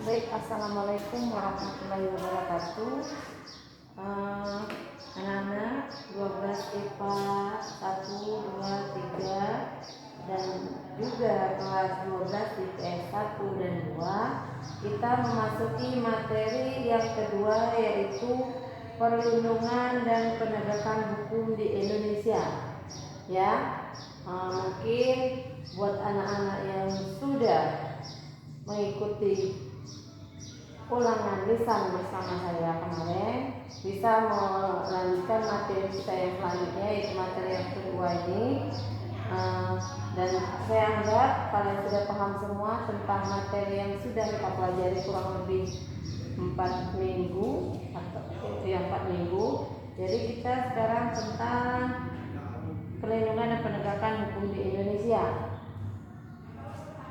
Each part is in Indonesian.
Baik, assalamualaikum warahmatullahi wabarakatuh. Anak-anak 12 IPA 1, 2, 3 dan juga kelas 12 IPS 1 dan 2, kita memasuki materi yang kedua, yaitu perlindungan dan penegakan hukum di Indonesia. Ya, mungkin buat anak-anak yang sudah mengikuti ulangan lisan bersama saya kemarin, bisa melanjutkan materi saya selanjutnya, yaitu materi yang kedua ini. Dan saya anggap kalian sudah paham semua tentang materi yang sudah kita pelajari kurang lebih 4 minggu atau 4 minggu. Jadi kita sekarang tentang perlindungan dan penegakan hukum di Indonesia.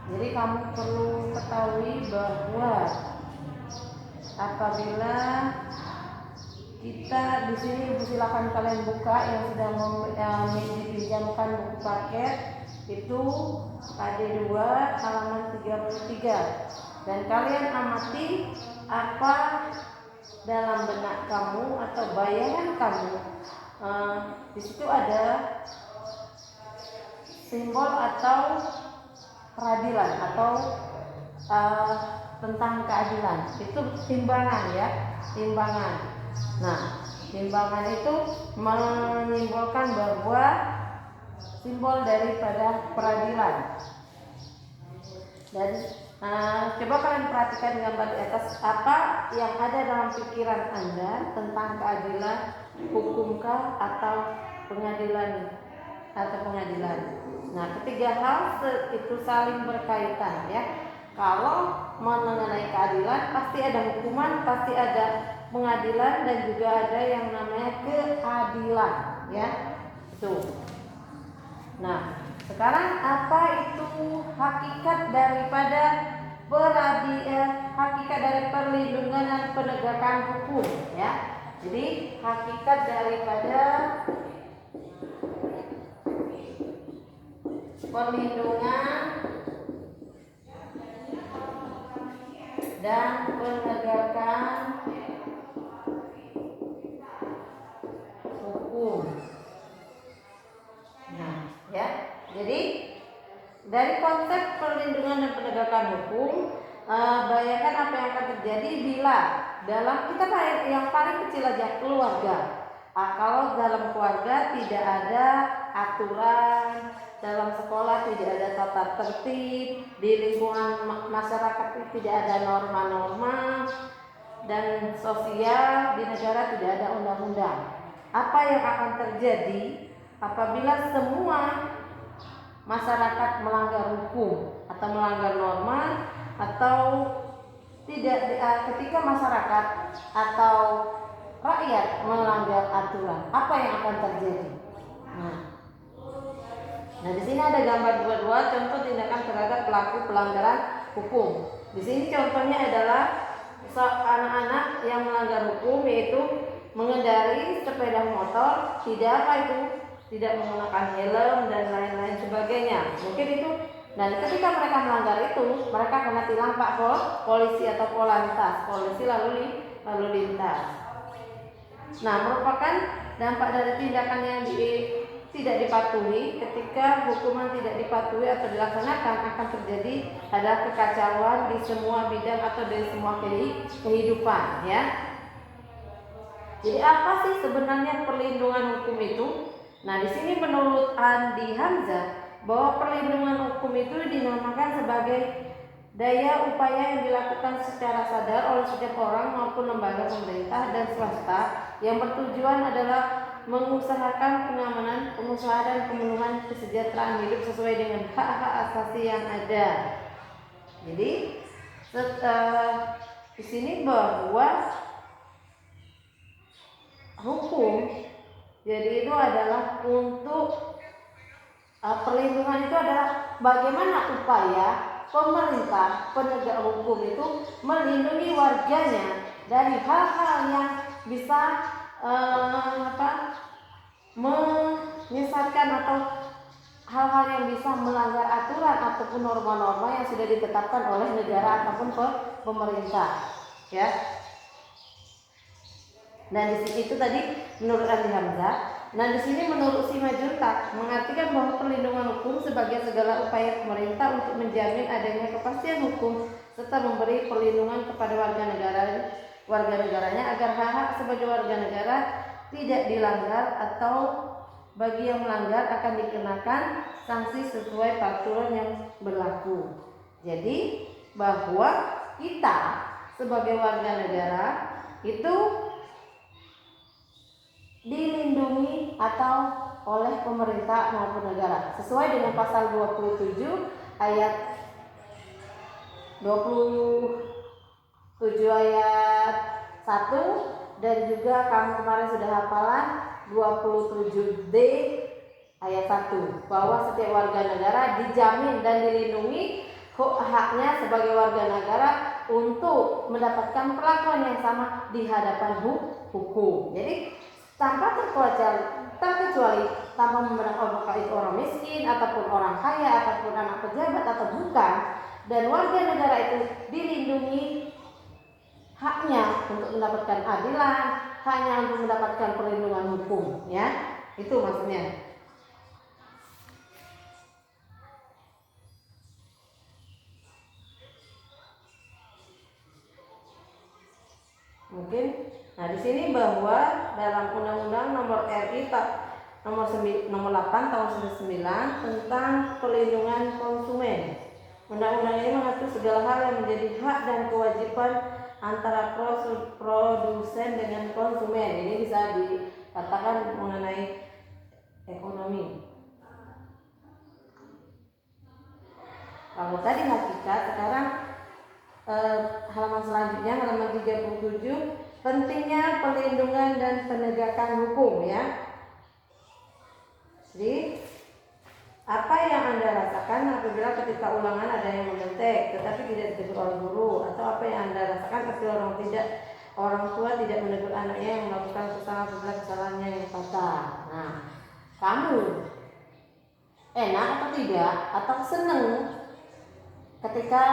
Jadi kamu perlu ketahui bahwa apabila kita di sini, silakan kalian buka yang sudah dipinjamkan buku paket itu KD2 halaman 33, dan kalian amati apa dalam benak kamu atau bayangan kamu. Di situ ada simbol atau peradilan atau tentang keadilan. Itu timbangan, ya, timbangan. Nah, timbangan itu menyimbolkan bahwa simbol daripada peradilan. Dan coba kalian perhatikan gambar di atas, apa yang ada dalam pikiran Anda tentang keadilan, hukumkah atau pengadilan Nah, ketiga hal itu saling berkaitan, ya. Kalau mengenai keadilan pasti ada hukuman, pasti ada pengadilan, dan juga ada yang namanya keadilan, ya. Tuh. Nah, sekarang apa itu hakikat daripada hakikat dari perlindungan dan penegakan hukum, ya. Jadi hakikat daripada perlindungan dan penegakan hukum. Nah, ya. Jadi dari konsep perlindungan dan penegakan hukum, bayangkan apa yang akan terjadi bila dalam kita yang paling kecil aja, keluarga. Kalau dalam keluarga tidak ada aturan, dalam sekolah tidak ada tata tertib, di lingkungan masyarakat tidak ada norma-norma, dan sosial di negara tidak ada undang-undang. Apa yang akan terjadi apabila semua masyarakat melanggar hukum atau melanggar norma, atau tidak ketika masyarakat atau rakyat melanggar aturan, apa yang akan terjadi? Nah, di sini ada gambar dua contoh tindakan terhadap pelaku pelanggaran hukum. Di sini contohnya adalah anak-anak yang melanggar hukum, yaitu mengendari sepeda motor tidak menggunakan helm dan lain-lain sebagainya. Mungkin itu. Dan ketika mereka melanggar itu, mereka kena tilang Pak polisi atau polantas, polisi lalu lintas. Nah, merupakan dampak dari tindakan yang tidak dipatuhi. Ketika hukuman tidak dipatuhi atau dilaksanakan, akan terjadi adalah kekacauan di semua bidang atau di semua kehidupan, ya. Jadi apa sih sebenarnya perlindungan hukum itu? Nah, di sini menurut Andi Hamzah bahwa perlindungan hukum itu dinamakan sebagai daya upaya yang dilakukan secara sadar oleh setiap orang maupun lembaga pemerintah dan swasta yang bertujuan adalah mengusahakan pengamanan, pengusahaan dan pemenuhan kesejahteraan hidup sesuai dengan hak-hak asasi yang ada. Jadi di sini bahwa hukum jadi itu adalah untuk perlindungan itu adalah bagaimana upaya pemerintah penegak hukum itu melindungi warganya dari hal-hal yang bisa menyesatkan atau hal-hal yang bisa melanggar aturan ataupun norma-norma yang sudah ditetapkan oleh negara ataupun pemerintah, ya. Dan di sini itu tadi menurut Andi Hamzah. Nah, di sini menurut Simajuntak mengartikan bahwa perlindungan hukum sebagai segala upaya pemerintah untuk menjamin adanya kepastian hukum serta memberi perlindungan kepada warga negaranya agar hak-hak sebagai warga negara tidak dilanggar atau bagi yang melanggar akan dikenakan sanksi sesuai peraturan yang berlaku. Jadi bahwa kita sebagai warga negara itu dilindungi atau oleh pemerintah maupun negara sesuai dengan pasal 27 ayat 27 ayat 1 dan juga kamu kemarin sudah hafalan 27D ayat 1 bahwa setiap warga negara dijamin dan dilindungi haknya sebagai warga negara untuk mendapatkan perlakuan yang sama di hadapan hukum. Jadi tanpa terkecuali tanpa memandang apakah itu orang miskin ataupun orang kaya ataupun anak pejabat atau bukan, dan warga negara itu dilindungi haknya untuk mendapatkan adilan, haknya untuk mendapatkan perlindungan hukum, ya. Itu maksudnya. Mungkin nah di sini bahwa dalam Undang-Undang Nomor RI Nomor 8 Tahun 99 tentang perlindungan konsumen. Undang-undang ini mengatur segala hal yang menjadi hak dan kewajiban antara produsen dengan konsumen. Ini bisa dikatakan mengenai ekonomi. Kalau tadi hakikat, sekarang halaman selanjutnya halaman 37, pentingnya perlindungan dan penegakan hukum, ya. Jadi apa yang Anda rasakan apabila ketika ulangan ada yang mendetek tetapi tidak ditegur oleh guru, atau apa yang Anda rasakan ketika orang tua tidak menegur anaknya yang melakukan kesalahan apabila kesalahannya yang fatal. Nah, kamu enak atau tidak atau seneng ketika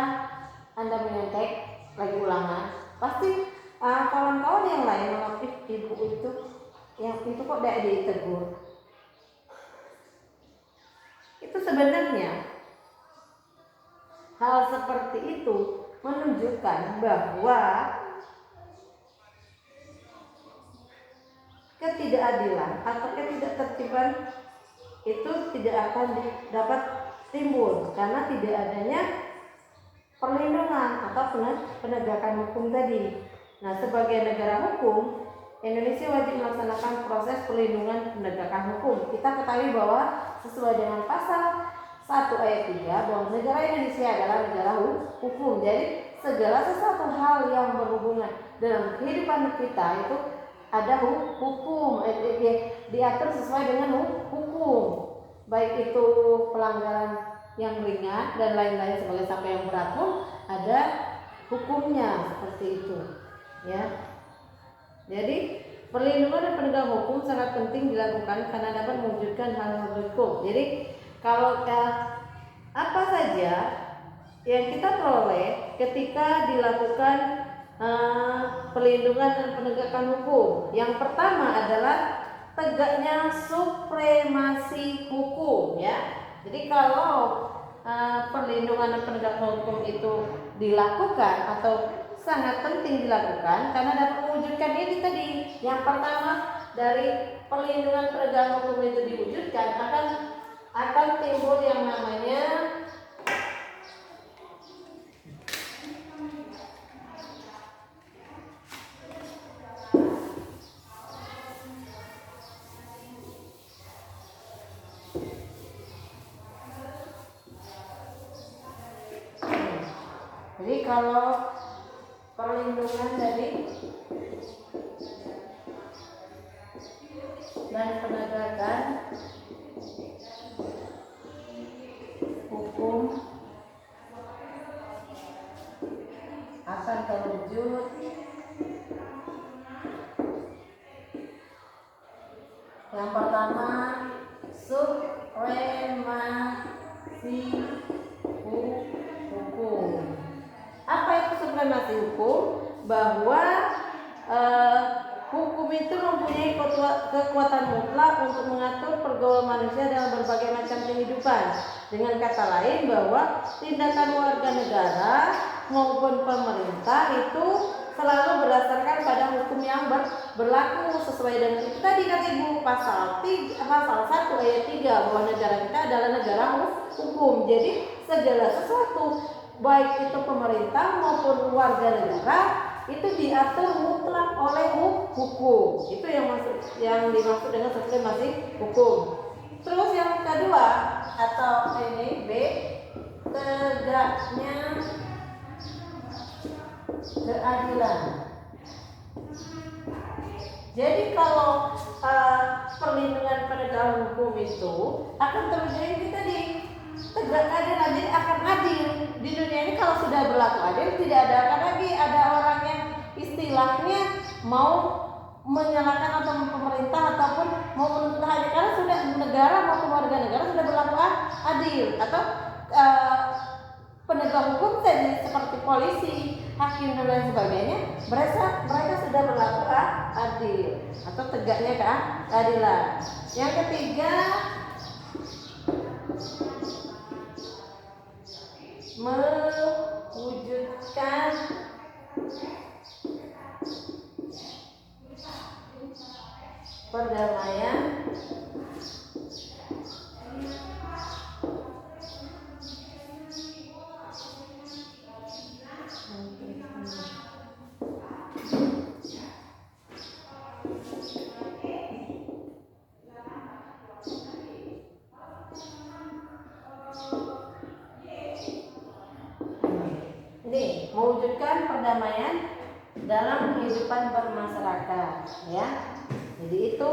Anda menyentek lagi ulangan? Pasti kawan-kawan yang lain mengaktif ibu itu kok tidak ditegur. Itu sebenarnya hal seperti itu menunjukkan bahwa ketidakadilan atau ketidaktertiban itu tidak akan dapat timbul karena tidak adanya perlindungan atau penegakan hukum tadi. Nah, sebagai negara hukum, Indonesia wajib melaksanakan proses perlindungan penegakan hukum. Kita ketahui bahwa sesuai dengan pasal 1 ayat 3 bahwa negara Indonesia adalah negara hukum. Jadi segala sesuatu hal yang berhubungan dalam kehidupan kita itu ada hukum, diatur sesuai dengan hukum. Baik itu pelanggaran yang ringan dan lain-lain sebagai sampai yang berat pun ada hukumnya, seperti itu, ya. Jadi perlindungan dan penegakan hukum sangat penting dilakukan karena dapat mewujudkan hal-hal berikut. Jadi kalau apa saja yang kita peroleh ketika dilakukan perlindungan dan penegakan hukum. Yang pertama adalah tegaknya supremasi hukum, ya. Jadi kalau perlindungan dan penegakan hukum itu dilakukan atau sangat penting dilakukan karena dapat mewujudkan ini tadi. Yang pertama, dari perlindungan penegakan hukum itu diwujudkan akan timbul yang namanya jadi kalau perlindungan tadi dan penegakan hukum akan terwujud yang pertama hukum. Apa itu supremasi hukum? Bahwa hukum itu mempunyai kekuatan mutlak untuk mengatur pergaulan manusia dalam berbagai macam kehidupan. Dengan kata lain, bahwa tindakan warga negara maupun pemerintah itu selalu berdasarkan pada hukum yang berlaku sesuai dengan itu tadi kata Ibu, pasal 1 ayat 3 bahwa negara kita adalah negara hukum. Jadi segala sesuatu baik itu pemerintah maupun warga negara itu diatur mutlak oleh hukum. Itu yang dimaksud dengan supremasi hukum. Terus yang kedua atau ini B, tegaknya keadilan. Jadi kalau perlindungan penegakan hukum itu akan terjadi tadi tegak keadilan, jadi akan adil di dunia ini. Kalau sudah berlaku adil, tidak akan lagi ada orang yang istilahnya mau menyalahkan atau pemerintah ataupun mau menuntut hak, karena sudah negara maupun warga negara sudah berlaku adil. Atau penegak hukum tadi seperti polisi, hakim dan lain sebagainya, mereka sudah berlaku adil atau tegaknya keadilan. Yang ketiga, mewujudkan perdamaian mewujudkan perdamaian dalam kehidupan bermasyarakat, ya. Jadi itu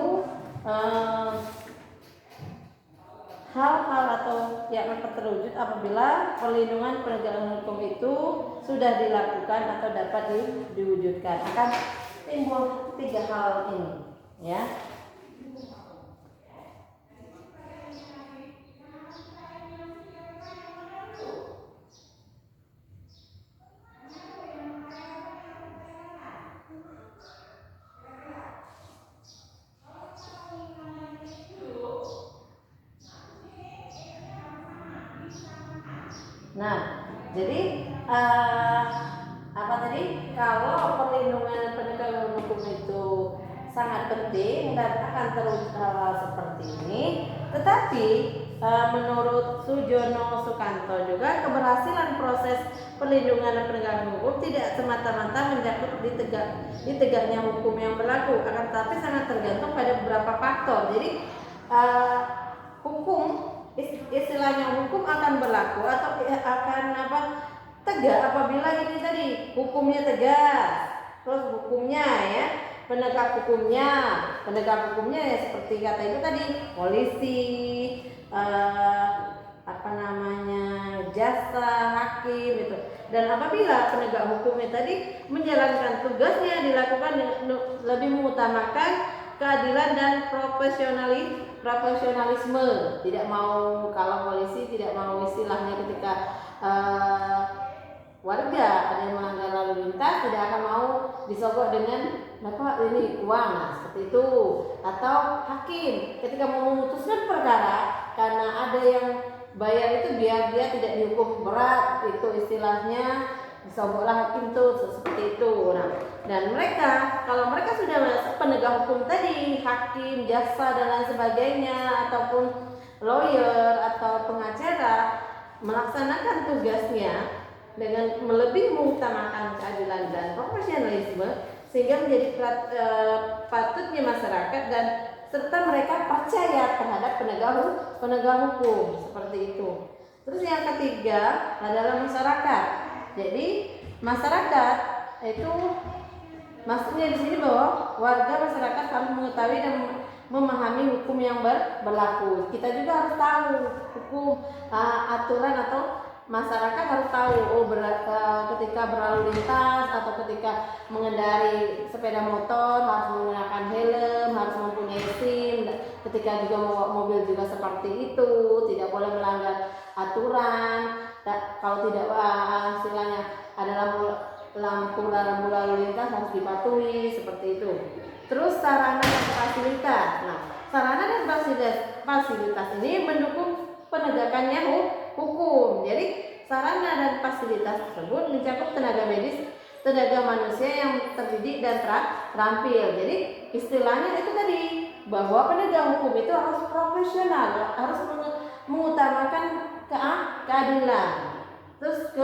hal-hal atau yang akan terwujud apabila perlindungan penegakan hukum itu sudah dilakukan atau dapat diwujudkan. Akan timbul 3 hal ini, ya. Nah, jadi apa tadi? Kalau perlindungan penegakan hukum itu sangat penting dan akan terus seperti ini. Tetapi menurut Sujono Sukanto juga keberhasilan proses perlindungan dan penegakan hukum tidak semata-mata mencakup di tegaknya hukum yang berlaku, akan tetapi sangat tergantung pada beberapa faktor. Jadi hukum, istilahnya hukum akan berlaku atau akan tegak apabila ini tadi hukumnya tegas, terus hukumnya ya penegak hukumnya ya seperti kata itu tadi polisi, jasa hakim itu. Dan apabila penegak hukumnya tadi menjalankan tugasnya dilakukan lebih mengutamakan keadilan dan profesionalisme, tidak mau, kalau polisi tidak mau istilahnya ketika warga ada yang melanggar lalu lintas tidak akan mau disogok dengan ini uang, seperti itu. Atau hakim ketika mau memutuskan perkara karena ada yang bayar itu biar dia tidak dihukum berat, itu istilahnya disogoklah hakim tuh seperti itu. Nah, dan mereka kalau mereka sudah penegak hukum tadi, hakim, jaksa dan lain sebagainya ataupun lawyer atau pengacara melaksanakan tugasnya dengan lebih mengutamakan keadilan dan profesionalisme sehingga menjadi patutnya masyarakat dan serta mereka percaya terhadap penegak hukum seperti itu. Terus yang ketiga adalah masyarakat. Jadi masyarakat itu maksudnya di sini bahwa warga masyarakat harus mengetahui dan memahami hukum yang berlaku. Kita juga harus tahu hukum, aturan atau masyarakat harus tahu ketika berlalu lintas atau ketika mengendari sepeda motor harus menggunakan helm, harus mempunyai SIM ketika juga membawa mobil juga seperti itu, tidak boleh melanggar aturan. Kalau tidak istilahnya ada lampu lalu lintas harus dipatuhi seperti itu. Terus sarana dan fasilitas. Nah, sarana dan fasilitas ini mendukung penegakannya hukum. Jadi sarana dan fasilitas tersebut mencakup tenaga medis, tenaga manusia yang terdidik dan terampil. Jadi istilahnya itu tadi, bahwa penegak hukum itu harus profesional, harus mengutamakan keadilan, terus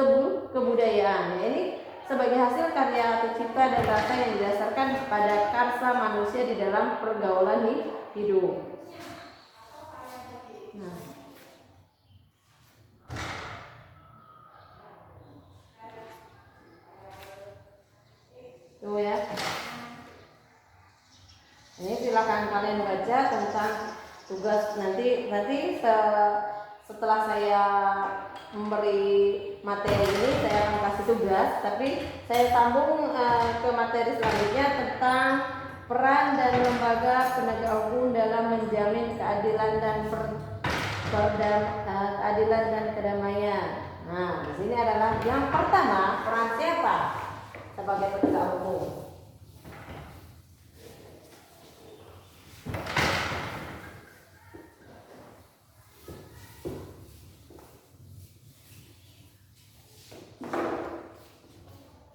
kebudayaan. Ini sebagai hasil karya atau cipta dan rasa yang didasarkan pada karsa manusia di dalam pergaulan hidup. Nah, tuh ya. Ini silakan kalian baca tentang tugas nanti setelah saya memberi materi ini saya akan kasih tugas, tapi saya sambung ke materi selanjutnya tentang peran dan lembaga penegak hukum dalam menjamin keadilan dan kedamaian. Nah, di sini adalah yang pertama, peran siapa sebagai penegak hukum?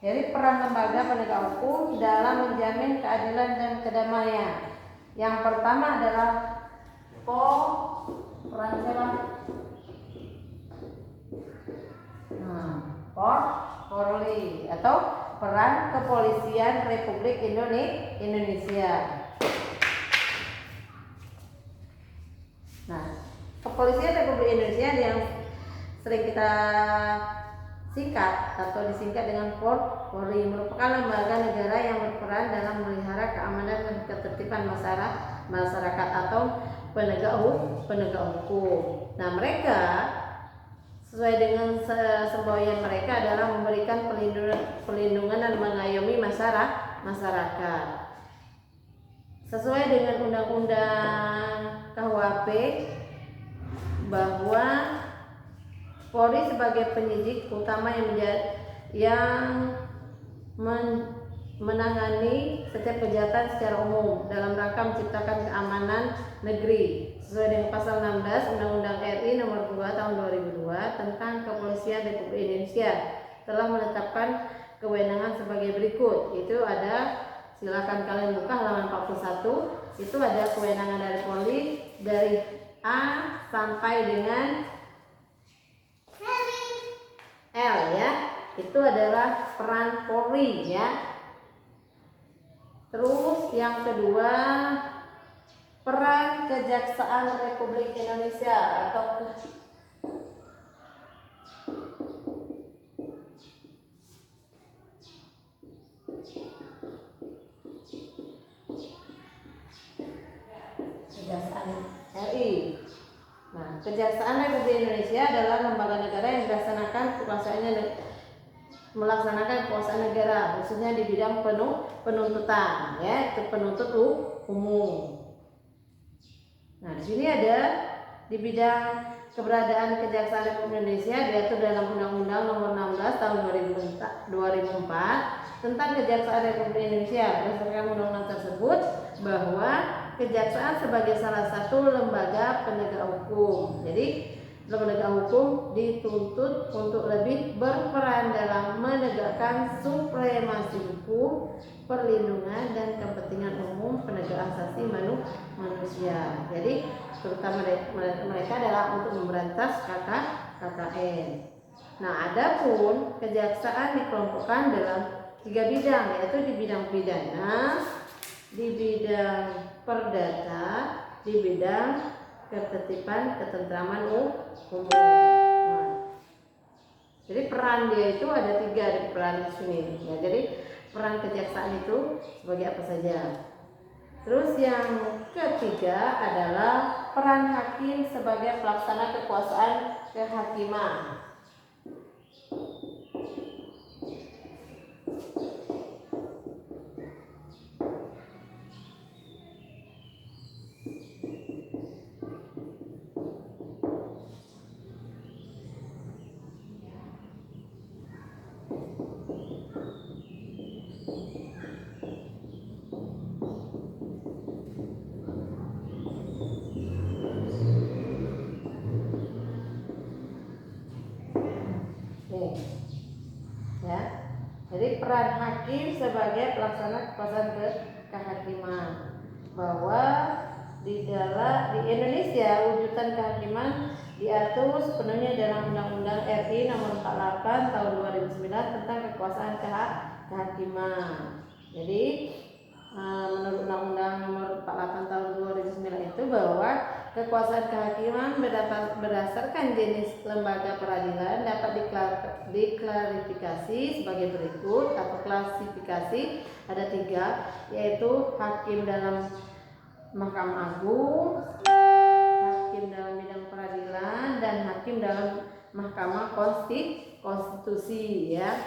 Jadi peran lembaga penegak hukum dalam menjamin keadilan dan kedamaian. Yang pertama adalah peran siapa? Polri atau peran Kepolisian Republik Indonesia. Nah, Kepolisian Republik Indonesia yang sering kita singkat atau disingkat dengan Polri merupakan lembaga negara yang berperan dalam memelihara keamanan dan ketertiban masyarakat atau penegak hukum. Nah, mereka sesuai dengan semboyan mereka adalah memberikan perlindungan dan mengayomi masyarakat. Sesuai dengan Undang-Undang KUHP bahwa Polri sebagai penyidik utama yang menangani setiap kejahatan secara umum dalam rangka menciptakan keamanan negeri sesuai dengan pasal 16 Undang-Undang RI nomor 2 tahun 2002 tentang Kepolisian Republik Indonesia telah menetapkan kewenangan sebagai berikut. Itu ada, silakan kalian buka halaman 41. Itu ada kewenangan dari Polri dari A sampai dengan L ya. Itu adalah peran Polri ya. Terus yang kedua, peran Kejaksaan Republik Indonesia atau Kejaksaan RI. Nah, Kejaksaan Republik Indonesia adalah lembaga negara yang melaksanakan kekuasaan negara, khususnya di bidang penuntutan, ya, itu penuntut umum. Nah, di sini ada di bidang keberadaan Kejaksaan Republik Indonesia diatur dalam Undang-Undang Nomor 16 Tahun 2004 tentang Kejaksaan Republik Indonesia. Berdasarkan undang-undang tersebut bahwa kejaksaan sebagai salah satu lembaga penegak hukum. Jadi lembaga hukum dituntut untuk lebih berperan dalam menegakkan supremasi hukum, perlindungan dan kepentingan umum penegak asasi manusia. Jadi terutama mereka adalah untuk memberantas KKN. Nah, adapun kejaksaan dikelompokkan dalam 3 bidang, yaitu di bidang pidana, di bidang perdata, di bidang ketertiban ketentraman umum. Nah, jadi peran dia itu ada 3 di peran sini. Ya, jadi peran kejaksaan itu sebagai apa saja. Terus yang ketiga adalah peran hakim sebagai pelaksana kekuasaan kehakiman. Nih, ya. Jadi peran hakim sebagai pelaksana kekuasaan kehakiman, bahwa di Indonesia wujudan kehakiman diatur sepenuhnya dalam Undang-Undang RI Nomor 48 Tahun 2009 tentang kekuasaan kehakiman. Jadi menurut Undang-Undang Nomor 48 Tahun 2009 itu bahwa kekuasaan kehakiman berdasarkan jenis lembaga peradilan dapat diklarifikasi sebagai berikut atau klasifikasi ada 3, yaitu hakim dalam Mahkamah Agung, hakim dalam bidang peradilan, dan hakim dalam Mahkamah Konstitusi, ya.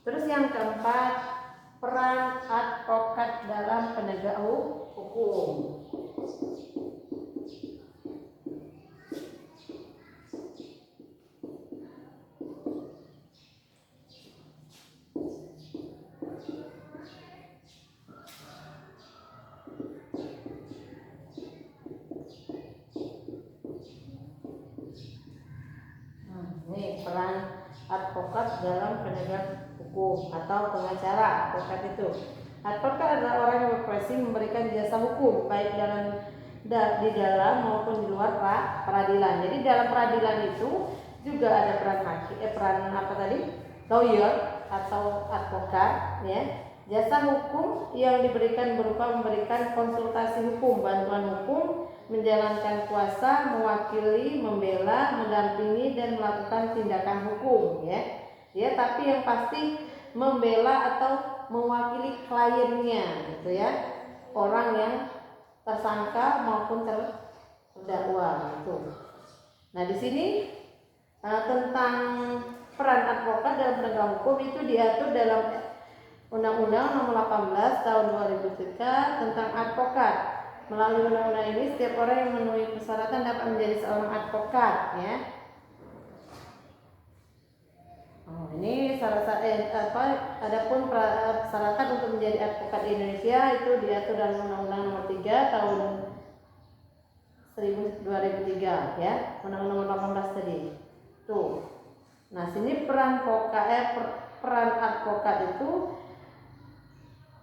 Terus yang keempat, peran advokat dalam penegak hukum. Ini peran advokat dalam penegak hukum atau pengacara. Advokat itu, advokat adalah orang yang berprofesi memberikan jasa hukum baik di dalam maupun di luar peradilan. Jadi dalam peradilan itu juga ada peran lawyer atau advokat, ya. Jasa hukum yang diberikan berupa memberikan konsultasi hukum, bantuan hukum, menjalankan kuasa, mewakili, membela, mendampingi, dan melakukan tindakan hukum, ya. Tapi yang pasti membela atau mewakili kliennya, gitu ya, orang yang tersangka maupun terdakwa, gitu. Nah, di sini tentang peran advokat dalam penegak hukum itu diatur dalam Undang-Undang Nomor 18 Tahun 2003 tentang advokat. Melalui undang-undang ini, setiap orang yang memenuhi persyaratan dapat menjadi seorang advokat, ya. Ini adapun persyaratan untuk menjadi advokat di Indonesia itu diatur dalam Undang-Undang Nomor 3 Tahun 2003, ya. Undang-Undang Nomor 18 tadi. Tuh. Nah, sini peran advokat itu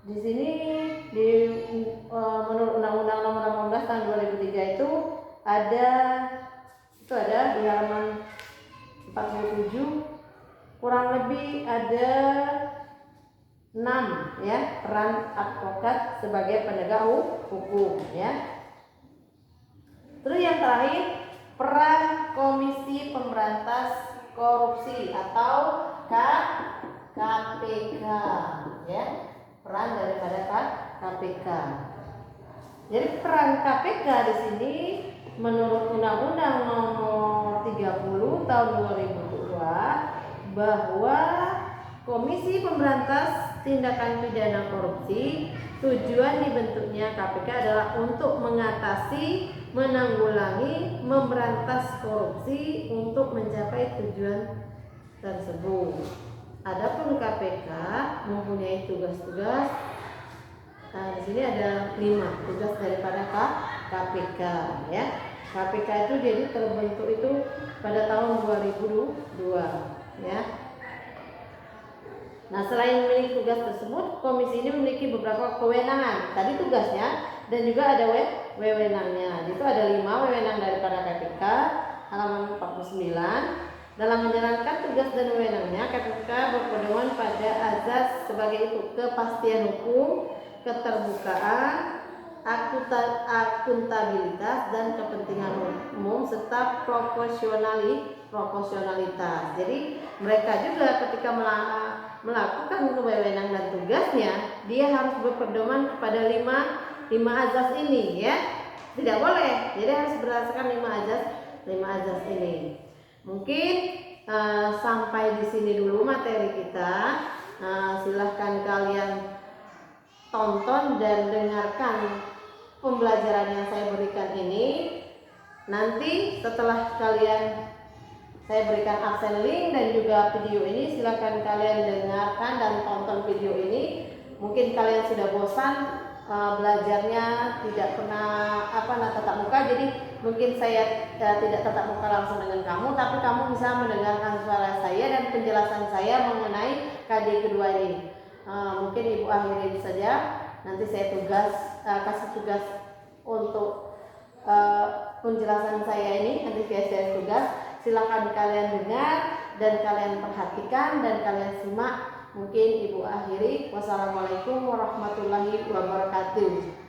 di sini menurut Undang-Undang Nomor 18 Tahun 2003 itu ada di halaman 47, kurang lebih ada 6, ya, peran advokat sebagai penegak hukum, ya. Terus yang terakhir, peran Komisi Pemberantas Korupsi atau KPK, ya. Peran daripada KPK. Jadi peran KPK di sini menurut Undang-Undang Nomor 30 Tahun 2002 bahwa Komisi Pemberantas Tindakan Pidana Korupsi, tujuan dibentuknya KPK adalah untuk mengatasi, menanggulangi, memberantas korupsi untuk mencapai tujuan tersebut. Adapun KPK mempunyai tugas-tugas. Nah, di sini ada 5 tugas daripada KPK, ya. KPK itu jadi terbentuk itu pada tahun 2002, ya. Nah, selain memiliki tugas tersebut, komisi ini memiliki beberapa kewenangan. Tadi tugasnya dan juga ada wewenangnya. Itu ada 5 wewenang daripada KPK, halaman 49. Dalam menjalankan tugas dan wewenangnya, KPK berpedoman pada azas sebagai itu: kepastian hukum, keterbukaan, akuntabilitas, dan kepentingan umum, serta proporsionalitas. Jadi mereka juga ketika melakukan kewenangan dan tugasnya, dia harus berpedoman kepada 5 azas ini, ya. Tidak boleh, jadi harus berdasarkan 5 azas ini. Mungkin sampai di sini dulu materi kita. Silahkan kalian tonton dan dengarkan pembelajaran yang saya berikan ini. Nanti setelah kalian Saya berikan aksen link dan juga video ini, silahkan kalian dengarkan dan tonton video ini. Mungkin kalian sudah bosan belajarnya tidak pernah tatap muka, jadi mungkin saya tidak tatap muka langsung dengan kamu, tapi kamu bisa mendengarkan suara saya dan penjelasan saya mengenai KD kedua ini. Mungkin Ibu akhiri saja, nanti saya kasih tugas untuk penjelasan saya ini, nanti saya tugas. Silakan kalian dengar dan kalian perhatikan dan kalian simak. Mungkin Ibu akhiri. Wassalamualaikum warahmatullahi wabarakatuh.